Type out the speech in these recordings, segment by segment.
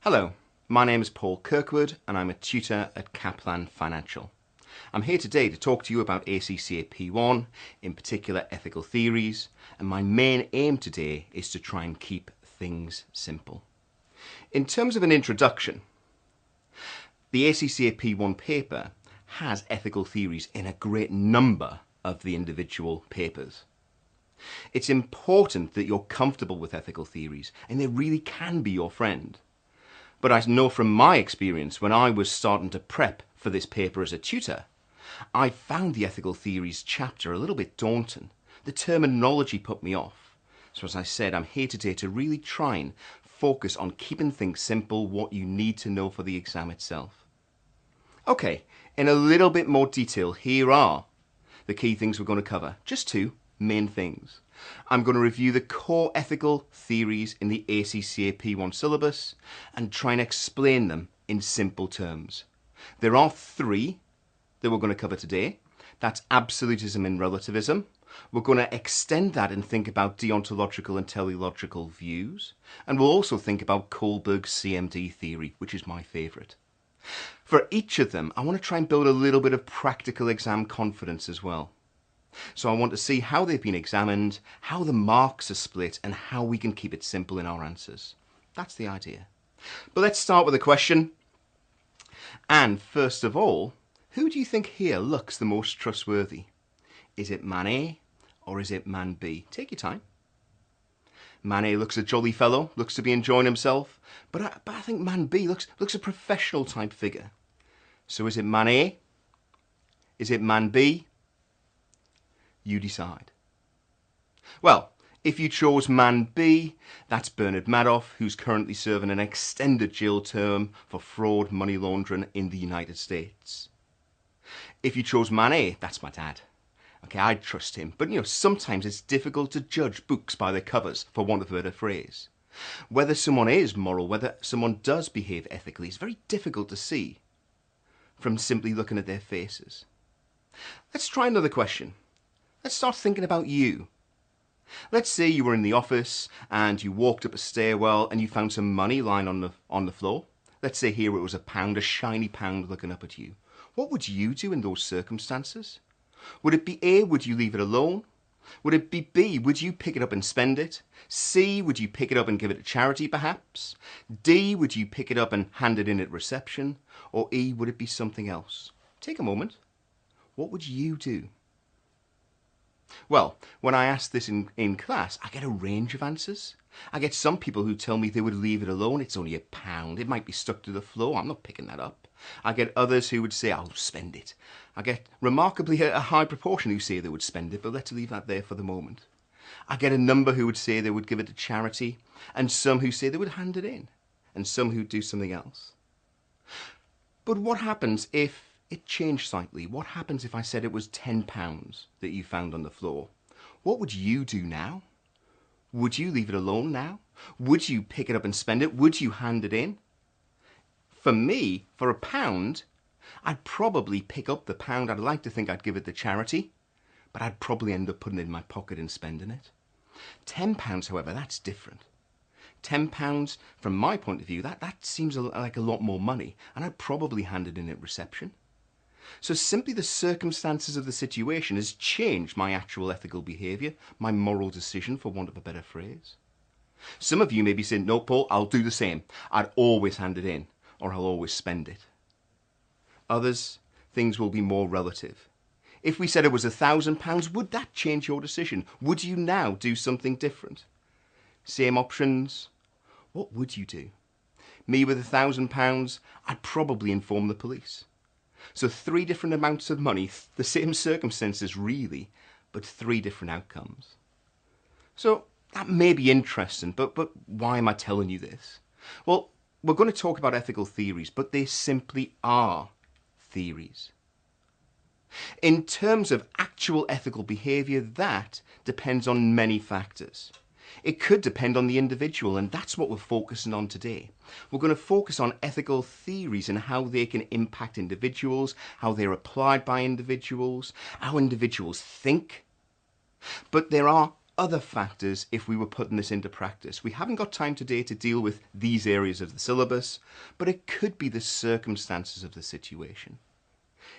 Hello, my name is Paul Kirkwood and I'm a tutor at Kaplan Financial. I'm here today to talk to you about ACCA P1, in particular ethical theories, and my main aim today is to try and keep things simple. In terms of an introduction, the ACCA P1 paper has ethical theories in a great number of the individual papers. It's important that you're comfortable with ethical theories and they really can be your friend. But I know from my experience when I was starting to prep for this paper as a tutor, I found the ethical theories chapter a little bit daunting. The terminology put me off. So as I said, I'm here today to really try and focus on keeping things simple, what you need to know for the exam itself. Okay, in a little bit more detail, here are the key things we're going to cover. Just two main things. I'm going to review the core ethical theories in the ACCA P1 syllabus and try and explain them in simple terms. There are three that we're going to cover today. That's absolutism and relativism. We're going to extend that and think about deontological and teleological views. And we'll also think about Kohlberg's CMD theory, which is my favourite. For each of them, I want to try and build a little bit of practical exam confidence as well. So I want to see how they've been examined, how the marks are split, and how we can keep it simple in our answers. That's the idea. But let's start with a question. And first of all, who do you think here looks the most trustworthy? Is it man A or is it man B? Take your time. Man A looks a jolly fellow, looks to be enjoying himself, but I think man B looks a professional type figure. So is it man A? Is it man B? You decide. Well, if you chose man B, that's Bernard Madoff, who's currently serving an extended jail term for fraud, money laundering in the United States. If you chose man A, that's my dad. Okay, I'd trust him, but sometimes it's difficult to judge books by their covers, for want of a better phrase. Whether someone is moral, whether someone does behave ethically, is very difficult to see from simply looking at their faces. Let's try another question. Let's start thinking about you. Let's say you were in the office and you walked up a stairwell and you found some money lying on the floor. Let's say here it was £1, a shiny pound looking up at you. What would you do in those circumstances? Would it be A, would you leave it alone? Would it be B, would you pick it up and spend it? C, would you pick it up and give it to charity perhaps? D, would you pick it up and hand it in at reception? Or E, would it be something else? Take a moment. What would you do? Well, when I ask this in class, I get a range of answers. I get some people who tell me they would leave it alone. It's only £1. It might be stuck to the floor. I'm not picking that up. I get others who would say, I'll spend it. I get remarkably a high proportion who say they would spend it, but let's leave that there for the moment. I get a number who would say they would give it to charity, and some who say they would hand it in, and some who'd do something else. But what happens if it changed slightly? What happens if I said it was £10 that you found on the floor? What would you do now? Would you leave it alone now? Would you pick it up and spend it? Would you hand it in? For me, for £1, I'd probably pick up the pound. I'd like to think I'd give it to charity, but I'd probably end up putting it in my pocket and spending it. £10, however, that's different. £10, from my point of view, that seems like a lot more money, and I'd probably hand it in at reception. So simply the circumstances of the situation has changed my actual ethical behaviour, my moral decision, for want of a better phrase. Some of you may be saying, no, Paul, I'll do the same. I'd always hand it in, or I'll always spend it. Others, things will be more relative. If we said it was £1,000, would that change your decision? Would you now do something different? Same options. What would you do? Me with £1,000, I'd probably inform the police. So 3 different amounts of money, the same circumstances really, but 3 different outcomes. So that may be interesting, but why am I telling you this? Well, we're going to talk about ethical theories, but they simply are theories. In terms of actual ethical behaviour, that depends on many factors. It could depend on the individual, and that's what we're focusing on today. We're going to focus on ethical theories and how they can impact individuals, how they're applied by individuals, how individuals think. But there are other factors if we were putting this into practice. We haven't got time today to deal with these areas of the syllabus, but it could be the circumstances of the situation.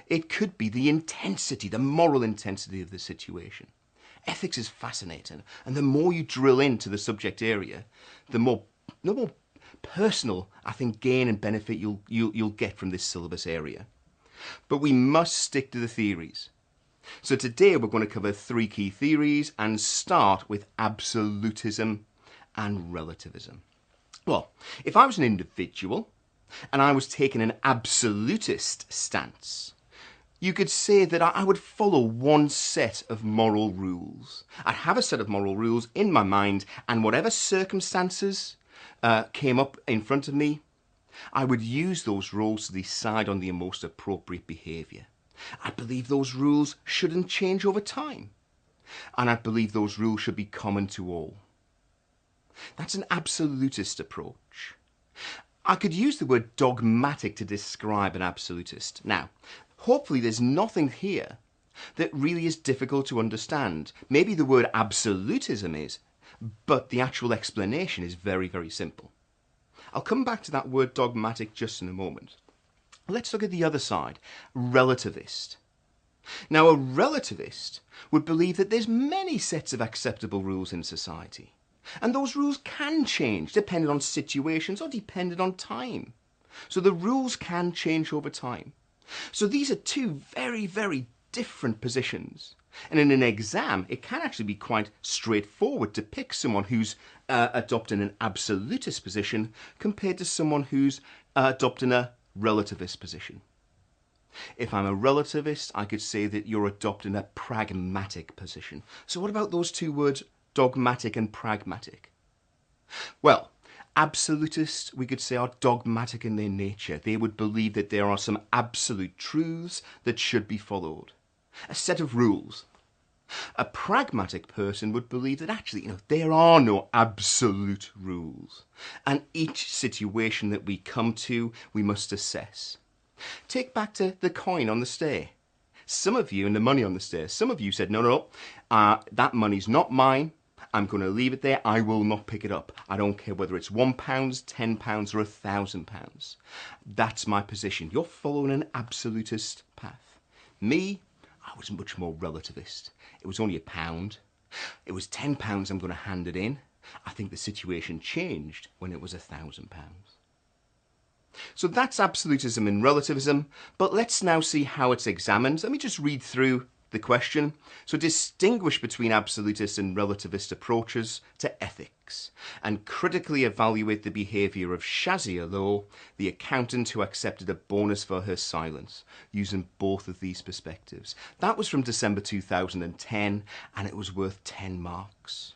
It could be the intensity, the moral intensity of the situation. Ethics is fascinating, and the more you drill into the subject area, the more personal, I think, gain and benefit you'll get from this syllabus area. But we must stick to the theories. So today we're going to cover 3 key theories and start with absolutism and relativism. Well, if I was an individual and I was taking an absolutist stance, you could say that I would follow one set of moral rules. I'd have a set of moral rules in my mind, and whatever circumstances came up in front of me, I would use those rules to decide on the most appropriate behaviour. I believe those rules shouldn't change over time, and I believe those rules should be common to all. That's an absolutist approach. I could use the word dogmatic to describe an absolutist. Now, hopefully there's nothing here that really is difficult to understand. Maybe the word absolutism is, but the actual explanation is very, very simple. I'll come back to that word dogmatic just in a moment. Let's look at the other side, relativist. Now, a relativist would believe that there's many sets of acceptable rules in society, and those rules can change depending on situations or depending on time. So the rules can change over time. So these are 2 very, very different positions. And in an exam, it can actually be quite straightforward to pick someone who's adopting an absolutist position compared to someone who's adopting a relativist position. If I'm a relativist, I could say that you're adopting a pragmatic position. So what about those 2 words, dogmatic and pragmatic? Well, absolutists, we could say, are dogmatic in their nature. They would believe that there are some absolute truths that should be followed. A set of rules. A pragmatic person would believe that actually, there are no absolute rules. And each situation that we come to, we must assess. Take back to the coin on the stair. Some of you, and the money on the stair, some of you said, no, that money's not mine. I'm going to leave it there. I will not pick it up. I don't care whether it's £1, £10 or £1,000. That's my position. You're following an absolutist path. Me, I was much more relativist. It was only £1. It was £10 I'm going to hand it in. I think the situation changed when it was £1,000. So that's absolutism and relativism, but let's now see how it's examined. Let me just read through the question. So distinguish between absolutist and relativist approaches to ethics and critically evaluate the behaviour of Shazia Lowe, the accountant who accepted a bonus for her silence, using both of these perspectives. That was from December 2010 and it was worth 10 marks.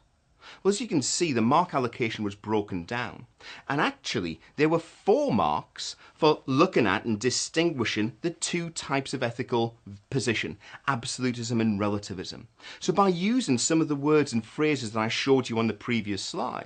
Well, as you can see, the mark allocation was broken down. And actually, there were 4 marks for looking at and distinguishing the 2 types of ethical position, absolutism and relativism. So by using some of the words and phrases that I showed you on the previous slide,